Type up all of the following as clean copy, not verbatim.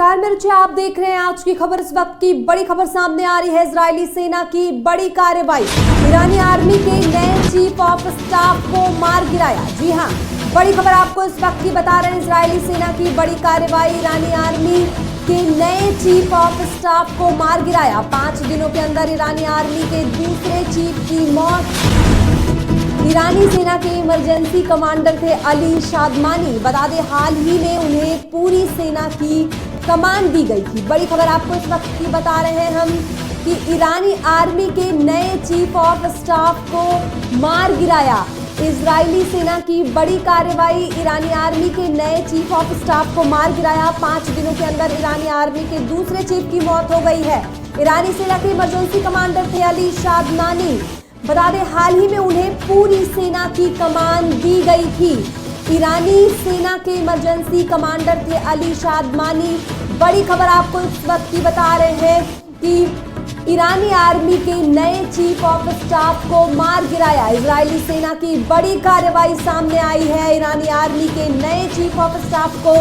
नमस्कार, मेरे रुचि आप देख रहे हैं आज की खबर। इस वक्त की बड़ी खबर सामने आ रही है। इजरायली सेना की बड़ी कार्रवाई, ईरानी आर्मी के नए चीफ ऑफ स्टाफ को मार गिराया। जी हां, बड़ी खबर आपको इस वक्त की बता रहे हैं। इजरायली सेना की बड़ी कार्रवाई, ईरानी आर्मी के नए चीफ ऑफ स्टाफ को मार गिराया। 5 दिनों के अंदर ईरानी आर्मी के दूसरे चीफ की मौत। ईरानी सेना के इमरजेंसी कमांडर थे अली शादमानी। बता दें, हाल ही में उन्हें पूरी सेना की कमान दी गई थी। बड़ी खबर आपको इस वक्त की बता रहे हैं हम कि ईरानी आर्मी के नए चीफ ऑफ स्टाफ को मार गिराया। इजरायली सेना की बड़ी कार्रवाई, ईरानी आर्मी के नए चीफ ऑफ स्टाफ को मार गिराया। 5 दिनों के अंदर ईरानी आर्मी के दूसरे चीफ की मौत हो गई है। ईरानी सेना के इमरजेंसी कमांडर थे अली शादमानी। बता दें, हाल ही में उन्हें पूरी सेना की कमान दी गई थी। ईरानी सेना के इमरजेंसी कमांडर थे अली शादमानी। बड़ी खबर आपको इस वक्त की बता रहे हैं कि ईरानी आर्मी के नए चीफ ऑफ स्टाफ को मार गिराया। इजरायली सेना की बड़ी कार्रवाई सामने आई है। ईरानी आर्मी के नए चीफ ऑफ स्टाफ को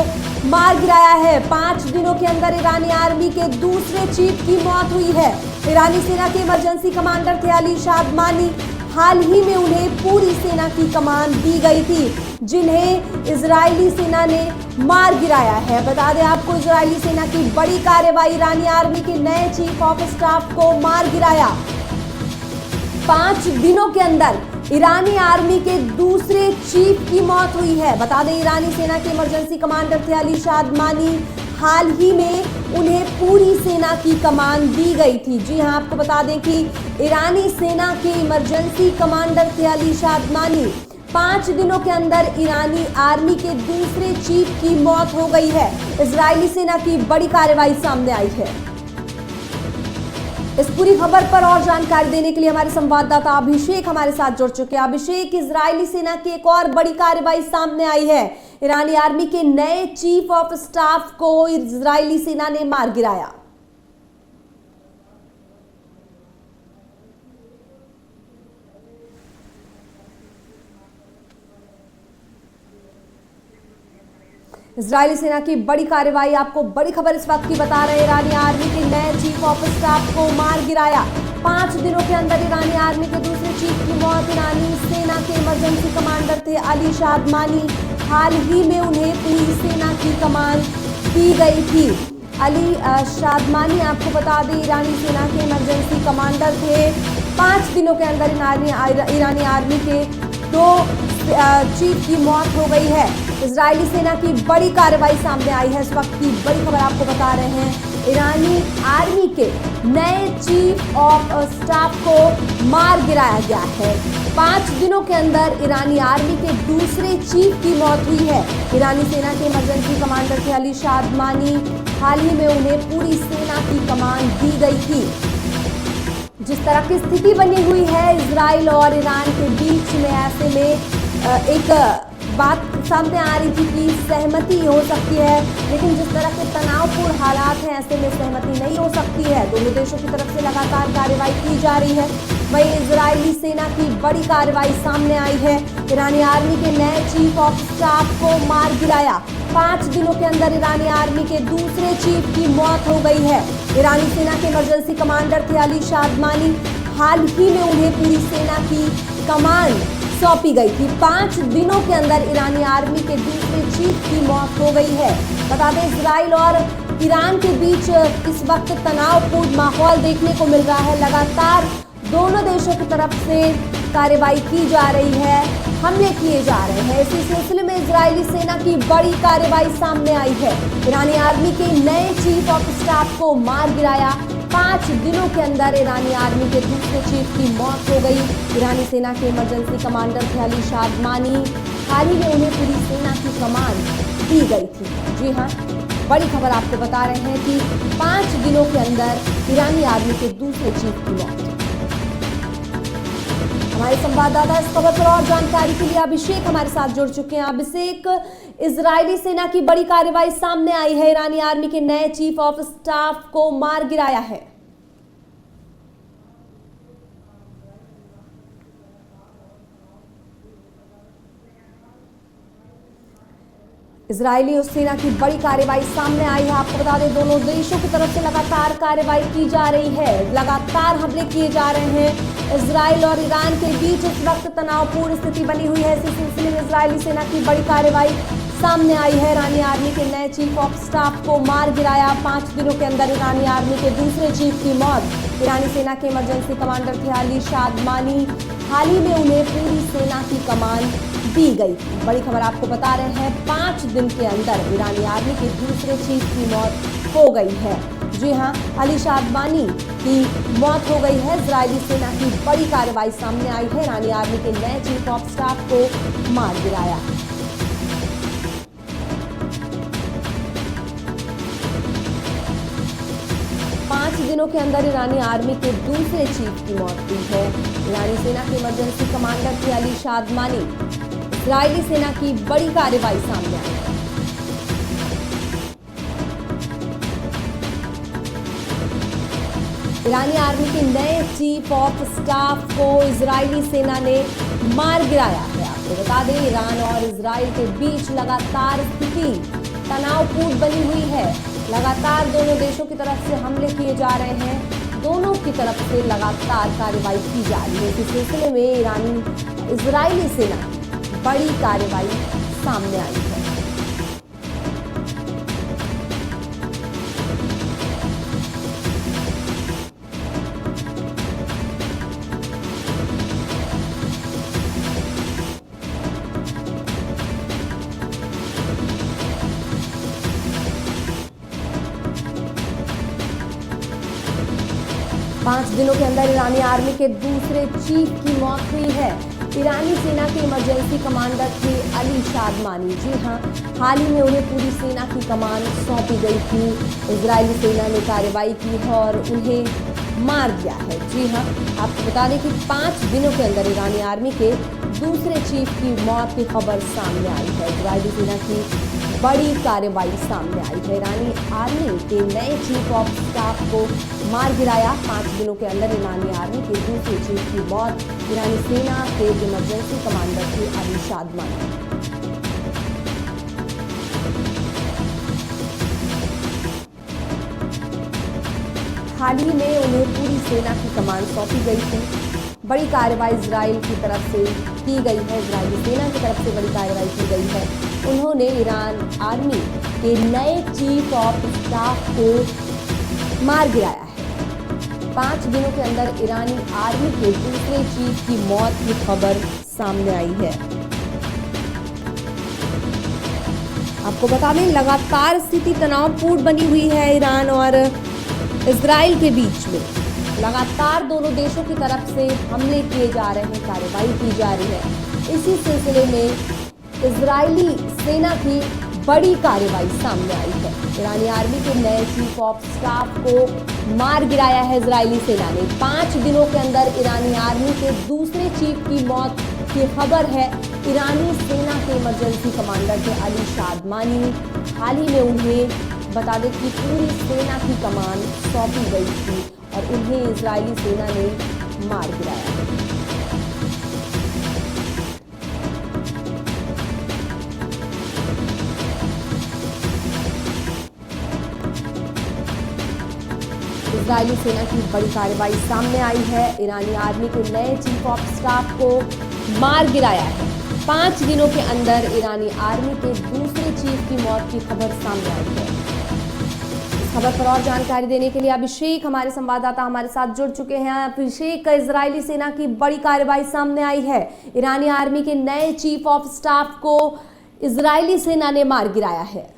मार गिराया है। 5 दिनों के अंदर ईरानी आर्मी के दूसरे चीफ की मौत हुई है। ईरानी सेना के इमरजेंसी कमांडर थे अली शादमानी। हाल ही में उन्हें पूरी सेना की कमान दी गई थी, जिन्हें इजरायली सेना ने मार गिराया है। बता दें आपको, इजरायली सेना की बड़ी कार्रवाई, ईरानी आर्मी के नए चीफ ऑफ स्टाफ को मार गिराया। 5 दिनों के अंदर ईरानी आर्मी के दूसरे चीफ की मौत हुई है। बता दें, ईरानी सेना के इमरजेंसी कमांडर थे अली शादमानी। हाल ही में उन्हें पूरी सेना की कमान दी गई थी। जी हां, आपको बता दें कि ईरानी सेना के इमरजेंसी कमांडर थे अली शादमानी। 5 दिनों के अंदर ईरानी आर्मी के दूसरे चीफ की मौत हो गई है। इजरायली सेना की बड़ी कार्रवाई सामने आई है। इस पूरी खबर पर और जानकारी देने के लिए हमारे संवाददाता अभिषेक हमारे साथ जुड़ चुके हैं। अभिषेक, इजरायली सेना की एक और बड़ी कार्रवाई सामने आई है। ईरानी आर्मी के नए चीफ ऑफ स्टाफ को इजरायली सेना ने मार गिराया। इजरायली सेना की बड़ी कार्रवाई, आपको बड़ी खबर इस वक्त की बता रहे हैं। ईरानी आर्मी के नए चीफ ऑफ स्टाफ को मार गिराया। 5 दिनों के अंदर ईरानी आर्मी के दूसरे चीफ की मौत। ईरानी सेना के इमरजेंसी कमांडर थे अली शादमानी। हाल ही में उन्हें पूरी सेना की कमान दी गई थी। अली शादमानी, आपको बता दें, ईरानी सेना के इमरजेंसी कमांडर थे। 5 दिनों के अंदर ईरानी आर्मी के 2 चीफ की मौत हो गई है। इजरायली सेना की बड़ी कार्रवाई सामने आई है। इस वक्त की बड़ी खबर आपको बता रहे हैं। ईरानी आर्मी के नए चीफ ऑफ स्टाफ को मार गिराया गया है। 5 दिनों के अंदर ईरानी आर्मी के दूसरे चीफ की मौत हुई है। ईरानी सेना के इमरजेंसी कमांडर थे अली शादमानी। हाल ही में उन्हें पूरी सेना की कमान दी गई थी। जिस तरह की स्थिति बनी हुई है इजराइल और ईरान के बीच में, ऐसे में एक बात सामने आ रही थी कि सहमति हो सकती है, लेकिन जिस तरह के तनावपूर्ण हालात हैं, ऐसे में सहमति नहीं हो सकती है। दोनों देशों की तरफ से लगातार कार्रवाई की जा रही है। वहीं इजरायली सेना की बड़ी कार्रवाई सामने आई है। ईरानी आर्मी के नए चीफ ऑफ स्टाफ को मार गिराया। 5 दिनों के अंदर ईरानी आर्मी के दूसरे चीफ की मौत हो गई है। ईरानी सेना के इमरजेंसी कमांडर थे अली शादमानी। हाल ही में उन्हें पूरी सेना की कमान सौंपी गई थी। 5 दिनों के अंदर ईरानी आर्मी के दूसरे चीफ की मौत हो गई है। बता दें, इजराइल और ईरान के बीच इस वक्त तनावपूर्ण माहौल देखने को मिल रहा है। लगातार दोनों देशों की तरफ से कार्रवाई की जा रही है, हमले किए जा रहे हैं। इसी सिलसिले में इजरायली सेना की बड़ी कार्रवाई सामने आई है। ईरानी आर्मी के नए चीफ ऑफ स्टाफ को मार गिराया। 5 दिनों के अंदर ईरानी आर्मी के दूसरे चीफ की मौत हो गई। ईरानी सेना के इमरजेंसी कमांडर थे अली शादमानी। हाल ही में उन्हें पूरी सेना की कमान दी गई थी। जी हाँ, बड़ी खबर आपको बता रहे हैं कि 5 दिनों के अंदर ईरानी आर्मी के दूसरे चीफ की मौत। हमारे संवाददाता इस खबर पर और जानकारी के लिए अभिषेक हमारे साथ जुड़ चुके हैं। अभिषेक, इजरायली सेना की बड़ी कार्रवाई सामने आई है। ईरानी आर्मी के नए चीफ ऑफ स्टाफ को मार गिराया है। इजरायली और सेना की बड़ी कार्रवाई सामने आई है। आपको बता दें, दोनों देशों की तरफ से लगातार कार्रवाई की जा रही है, लगातार हमले किए जा रहे हैं। इजराइल और ईरान के बीच इस वक्त तनावपूर्ण स्थिति बनी हुई है। इसी सिलसिले में इजरायली सेना की बड़ी कार्रवाई सामने आई है। ईरानी आर्मी के नए चीफ ऑफ स्टाफ को मार गिराया। 5 दिनों के अंदर ईरानी आर्मी के दूसरे चीफ की मौत। ईरानी सेना के इमरजेंसी कमांडर थे अली शादमानी। हाल ही में उन्हें पूरी सेना की कमान दी गई। बड़ी खबर आपको बता रहे हैं, 5 दिन के अंदर ईरानी आर्मी के दूसरे चीफ की मौत हो गई है। जी हां, अली शादमानी की मौत हो गई है। इजरायली सेना की बड़ी कार्रवाई सामने आई है। ईरानी आर्मी के नए चीफ ऑफ स्टाफ को मार गिराया। पांच दिनों के अंदर ईरानी आर्मी के दूसरे चीफ की मौत हुई है। ईरानी सेना के इमरजेंसी कमांडर थे अली शादमानी। इजरायली सेना की बड़ी कार्रवाई सामने आई। ईरानी आर्मी के नए चीफ ऑफ स्टाफ को इजरायली सेना ने मार गिराया है। आपको बता दें, ईरान और इजराइल के बीच लगातार स्थिति तनावपूर्ण बनी हुई है। लगातार दोनों देशों की तरफ से हमले किए जा रहे हैं। दोनों की तरफ से लगातार कार्रवाई की जा रही है। इस सिलसिले में ईरानी इजरायली सेना की बड़ी कार्रवाई सामने आई है। पांच दिनों के अंदर ईरानी आर्मी के दूसरे चीफ की मौत हुई है। ईरानी सेना के इमरजेंसी कमांडर थे अली शादमानी। जी हां, हाल ही में उन्हें पूरी सेना की कमान सौंपी गई थी। इजरायली सेना ने कार्रवाई की है और उन्हें मार दिया है। जी हां, आपको बता दें कि 5 दिनों के अंदर ईरानी आर्मी के दूसरे चीफ की मौत की खबर सामने आई है। इजरायली सेना की बड़ी कार्रवाई सामने आई है। ईरानी आर्मी के नए चीफ ऑफ स्टाफ को मार गिराया। 5 दिनों के अंदर ईरानी आर्मी के दूसरे चीफ की मौत। ईरानी सेना के इमरजेंसी कमांडर थे अली शादमानी। हाल ही में उन्हें पूरी सेना की कमान सौंपी गई थी। बड़ी कार्रवाई इजराइल की तरफ से की गई है। इजरायली सेना की तरफ से बड़ी कार्रवाई की गई है। उन्होंने ईरान आर्मी के नए चीफ ऑफ स्टाफ को मार गिराया है। 5 दिनों के अंदर ईरानी आर्मी के दूसरे चीफ की मौत की खबर सामने आई है। आपको बता दें, लगातार स्थिति तनावपूर्ण बनी हुई है ईरान और इजराइल के बीच में। लगातार दोनों देशों की तरफ से हमले किए जा रहे हैं, कार्रवाई की जा रही है। इसी सिलसिले में इजरायली सेना की बड़ी कार्रवाई सामने आई है। ईरानी आर्मी के नए चीफ ऑफ स्टाफ को मार गिराया है इजरायली सेना ने। 5 दिनों के अंदर ईरानी आर्मी के दूसरे चीफ की मौत की खबर है। ईरानी सेना के इमरजेंसी कमांडर थे अली शादमानी। हाल ही में उन्हें बता दें कि पूरी सेना की कमान सौंपी गई थी और उन्हें इजरायली सेना ने मार गिराया। इजरायली सेना की बड़ी कार्रवाई सामने आई है। ईरानी आर्मी के नए चीफ ऑफ स्टाफ को मार गिराया है। 5 दिनों के अंदर ईरानी आर्मी के दूसरे चीफ की मौत की खबर सामने आई है। इस खबर पर और जानकारी देने के लिए अभिषेक हमारे संवाददाता हमारे साथ जुड़ चुके हैं। अभिषेक, इजरायली सेना की बड़ी कार्रवाई सामने आई है। ईरानी आर्मी के नए चीफ ऑफ स्टाफ को इजरायली सेना ने मार गिराया है।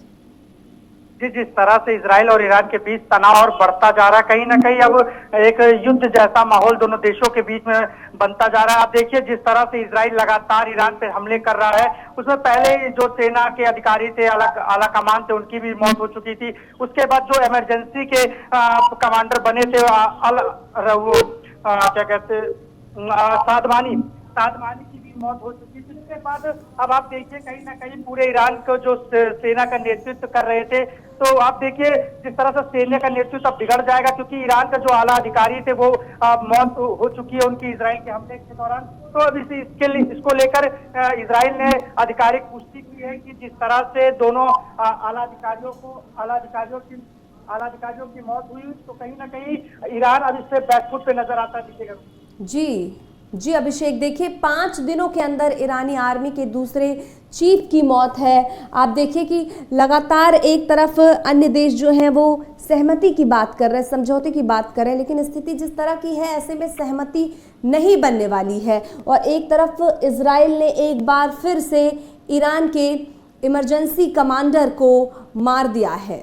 जी, जिस तरह से इजराइल और ईरान के बीच तनाव और बढ़ता जा रहा है, कहीं ना कहीं अब एक युद्ध जैसा माहौल दोनों देशों के बीच में बनता जा रहा है। आप देखिए, जिस तरह से इजराइल लगातार ईरान पे हमले कर रहा है, उसमें पहले जो सेना के अधिकारी थे, आला कमान थे, उनकी भी मौत हो चुकी थी। उसके बाद जो इमरजेंसी के कमांडर बने थे, क्या कहते सादमानी की भी मौत हो चुकी थी। उसके बाद अब आप देखिए, कहीं ना कहीं पूरे ईरान को जो सेना का नेतृत्व कर रहे थे तो आप देखिए जिस तरह से सैन्य का नेतृत्व अब बिगड़ जाएगा, क्योंकि ईरान का जो आला अधिकारी थे वो मौत हो चुकी है उनकी इसराइल के हमले के दौरान। तो अब इसको लेकर इसराइल ने आधिकारिक पुष्टि की है कि जिस तरह से दोनों आला अधिकारियों की मौत हुई, तो कहीं ना कहीं ईरान अब इससे बैकफुट पे नजर आता दिखेगा। जी अभिषेक, देखिए 5 दिनों के अंदर ईरानी आर्मी के दूसरे चीफ की मौत है। आप देखिए कि लगातार एक तरफ अन्य देश जो हैं वो सहमति की बात कर रहे हैं, समझौते की बात कर रहे हैं, लेकिन स्थिति जिस तरह की है ऐसे में सहमति नहीं बनने वाली है। और एक तरफ इजराइल ने एक बार फिर से ईरान के इमरजेंसी कमांडर को मार दिया है।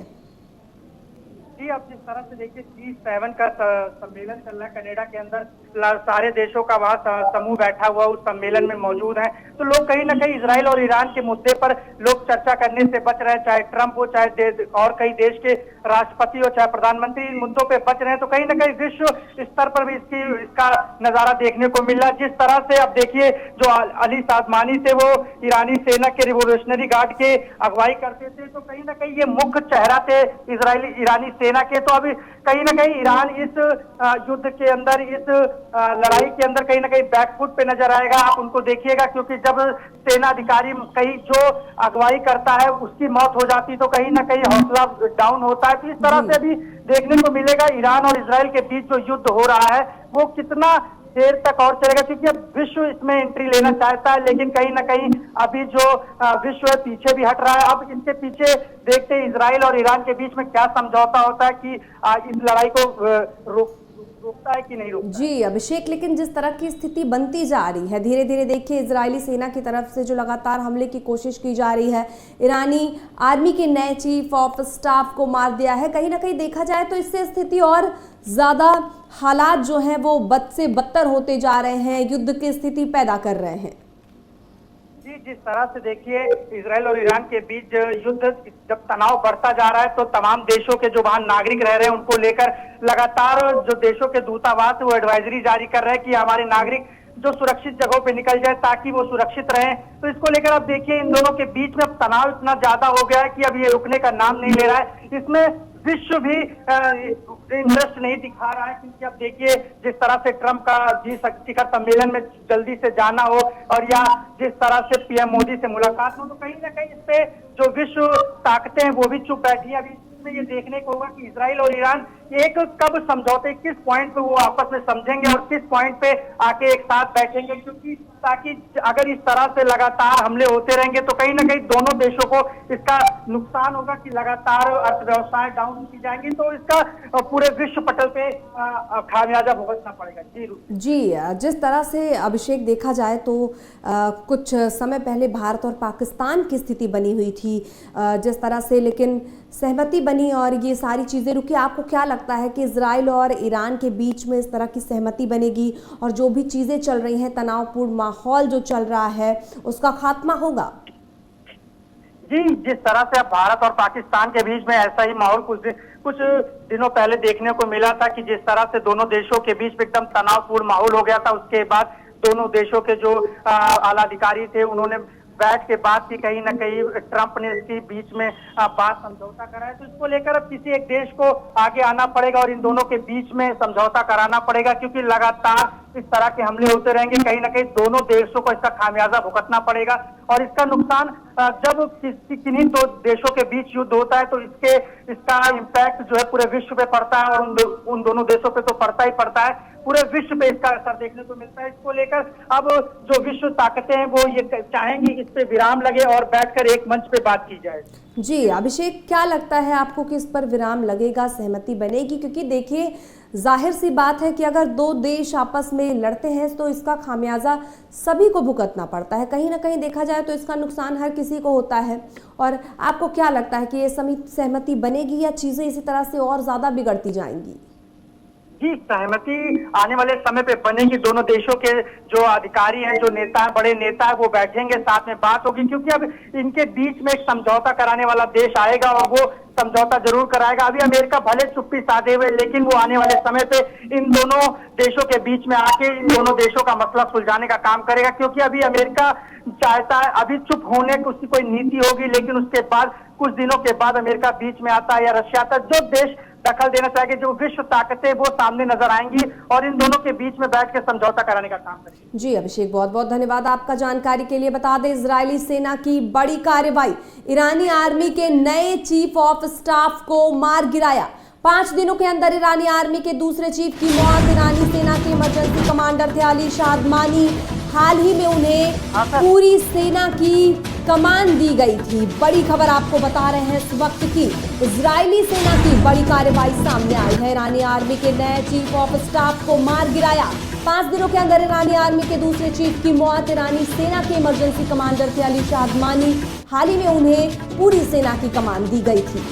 जी, अब जिस तरह से देखिए G7 का सम्मेलन चल रहा है कनाडा के अंदर, सारे देशों का वहाँ समूह बैठा हुआ उस सम्मेलन में मौजूद है। तो लोग कहीं ना कहीं इजराइल और ईरान के मुद्दे पर लोग चर्चा करने से बच रहे हैं, चाहे ट्रंप हो, चाहे और कई देश के राष्ट्रपति हो, चाहे प्रधानमंत्री, इन मुद्दों पे बच रहे हैं। तो कहीं ना कहीं विश्व स्तर पर भी इसका नजारा देखने को मिल रहा है। जिस तरह से अब देखिए जो अली सादमानी थे वो ईरानी सेना के रिवोल्यूशनरी गार्ड के अगुवाई करते थे, तो कहीं ना कहीं ये मुख्य चेहरा थे ईरानी सेना के। तो अभी कहीं ना कहीं ईरान इस युद्ध के अंदर, इस लड़ाई के अंदर कहीं ना कहीं बैकफुट पे नजर आएगा। आप उनको देखिएगा, क्योंकि जब सेना अधिकारी कहीं जो अगुवाई करता है उसकी मौत हो जाती तो कहीं ना कहीं हौसला डाउन होता है। तो इस तरह से अभी देखने को मिलेगा ईरान और इजराइल के बीच जो युद्ध हो रहा है वो कितना देर तक और चलेगा, क्योंकि अब विश्व इसमें एंट्री लेना चाहता है, लेकिन कहीं ना कहीं अभी जो विश्व है पीछे भी हट रहा है। अब इनके पीछे देखते हैं इजराइल और ईरान के बीच में क्या समझौता होता है कि इस लड़ाई को रोकता है कि नहीं रोकता। जी अभिषेक, लेकिन जिस तरह की स्थिति बनती जा रही है धीरे धीरे, देखिए इजरायली सेना की तरफ से जो लगातार हमले की कोशिश की जा रही है, ईरानी आर्मी के नए चीफ ऑफ स्टाफ को मार दिया है, कहीं ना कहीं देखा जाए तो इससे स्थिति और ज्यादा हालात जो हैं वो बद से बदतर होते जा रहे हैं, युद्ध की स्थिति पैदा कर रहे हैं। जी, जिस तरह से देखिए इजराइल और ईरान के बीच युद्ध जब तनाव बढ़ता जा रहा है, तो तमाम देशों के जो वहां नागरिक रह रहे हैं उनको लेकर लगातार जो देशों के दूतावास वो एडवाइजरी जारी कर रहे हैं कि हमारे नागरिक जो सुरक्षित जगहों पे निकल जाए ताकि वो सुरक्षित रहें। तो इसको लेकर अब देखिए इन दोनों के बीच में अब तनाव इतना ज्यादा हो गया है कि अब ये रुकने का नाम नहीं ले रहा है। इसमें विश्व भी इंटरेस्ट नहीं दिखा रहा है, क्योंकि अब देखिए जिस तरह से ट्रंप का शिखर सम्मेलन में जल्दी से जाना हो और या जिस तरह से पीएम मोदी से मुलाकात हो, तो कहीं ना कहीं इस पे जो विश्व ताकतें हैं वो भी चुप बैठी है। अभी इसमें ये देखने को होगा कि इजराइल और ईरान एक कब समझौते, किस पॉइंट पे वो आपस में समझेंगे और किस पॉइंट पे आके एक साथ बैठेंगे, क्योंकि ताकि अगर इस तरह से लगातार हमले होते रहेंगे तो कहीं ना कहीं दोनों देशों को इसका नुकसान होगा कि लगातार अर्थव्यवस्थाएं डाउन की जाएंगी, तो इसका पूरे विश्व पटल पे खामियाजा भुगतना पड़ेगा। जी, जिस तरह से अभिषेक देखा जाए तो कुछ समय पहले भारत और पाकिस्तान की स्थिति बनी हुई थी जिस तरह से, लेकिन सहमति बनी और ये सारी चीज़ें रुकी। आपको क्या लगता है कि इजराइल और ईरान के बीच में इस तरह की सहमति बनेगी और जो भी चीज़ें चल रही हैं, तनावपूर्ण माहौल जो चल रहा है, उसका खात्मा होगा? जी, जिस तरह से अब भारत और पाकिस्तान के बीच में ऐसा ही माहौल कुछ दिनों पहले देखने को मिला था कि जिस तरह से दोनों देशों के बीच में एकदम तनावपूर्ण माहौल हो गया था, उसके बाद दोनों देशों के जो आला अधिकारी थे उन्होंने बैठ के बात की, कहीं ना कहीं ट्रंप ने इसके बीच में बात समझौता करा है। तो इसको लेकर अब किसी एक देश को आगे आना पड़ेगा और इन दोनों के बीच में समझौता कराना पड़ेगा, क्योंकि लगातार इस तरह के हमले होते रहेंगे, कहीं ना कहीं दोनों देशों को इसका खामियाजा भुगतना पड़ेगा। और इसका नुकसान जब किन्हीं दो देशों के बीच युद्ध होता है तो इसका इम्पैक्ट जो है पूरे विश्व पे पड़ता है और उन दोनों देशों पे तो पड़ता ही पड़ता है, पूरे विश्व पे इसका असर देखने को मिलता है। इसको लेकर अब जो विश्व ताकतें हैं वो ये चाहेंगी इस पे विराम लगे और बैठकर एक मंच पे बात की जाए। जी अभिषेक, क्या लगता है आपको कि इस पर विराम लगेगा, सहमति बनेगी? क्योंकि देखिए जाहिर सी बात है कि अगर दो देश आपस में लड़ते हैं तो इसका खामियाजा सभी को भुगतना पड़ता है, कहीं ना कहीं देखा जाए तो इसका नुकसान हर किसी को होता है। और आपको क्या लगता है कि ये सहमति बनेगी या चीजें इसी तरह से और ज्यादा बिगड़ती जाएंगी? जी, सहमति आने वाले समय पे बनेगी। दोनों देशों के जो अधिकारी हैं, जो नेता हैं, बड़े नेता हैं, वो बैठेंगे, साथ में बात होगी, क्योंकि अब इनके बीच में एक समझौता कराने वाला देश आएगा और वो समझौता जरूर कराएगा। अभी अमेरिका भले चुप्पी साधे हुए, लेकिन वो आने वाले समय पे इन दोनों देशों के बीच में आके इन दोनों देशों का मसला सुलझाने का काम करेगा, क्योंकि अभी अमेरिका चाहता है, अभी चुप होने की उसकी कोई नीति होगी, लेकिन उसके बाद कुछ दिनों के बाद अमेरिका बीच में आता है या रशिया आता है, जो देश दखल देना चाहेंगे, जो विश्व ताकतें वो सामने नजर आएंगी और इन दोनों के बीच में बैठ के समझौता कराने का काम करेंगे। जी अभिषेक, बहुत बहुत धन्यवाद आपका जानकारी के लिए। बता दें, इजरायली सेना की बड़ी कार्रवाई, ईरानी आर्मी के नए चीफ ऑफ स्टाफ को मार गिराया। 5 दिनों के अंदर ईरानी आर्मी के दूसरे चीफ की मौत। ईरानी सेना के इमरजेंसी कमांडर थे अली शादमानी। हाल ही में उन्हें पूरी सेना की कमान दी गई थी। बड़ी खबर आपको बता रहे हैं इस वक्त की, इजरायली सेना की बड़ी कार्रवाई सामने आई है। ईरानी आर्मी के नए चीफ ऑफ स्टाफ को मार गिराया। 5 दिनों के अंदर ईरानी आर्मी के दूसरे चीफ की मौत। ईरानी सेना के इमरजेंसी कमांडर थे अली शादमानी। हाल ही में उन्हें पूरी सेना की कमान दी गई थी।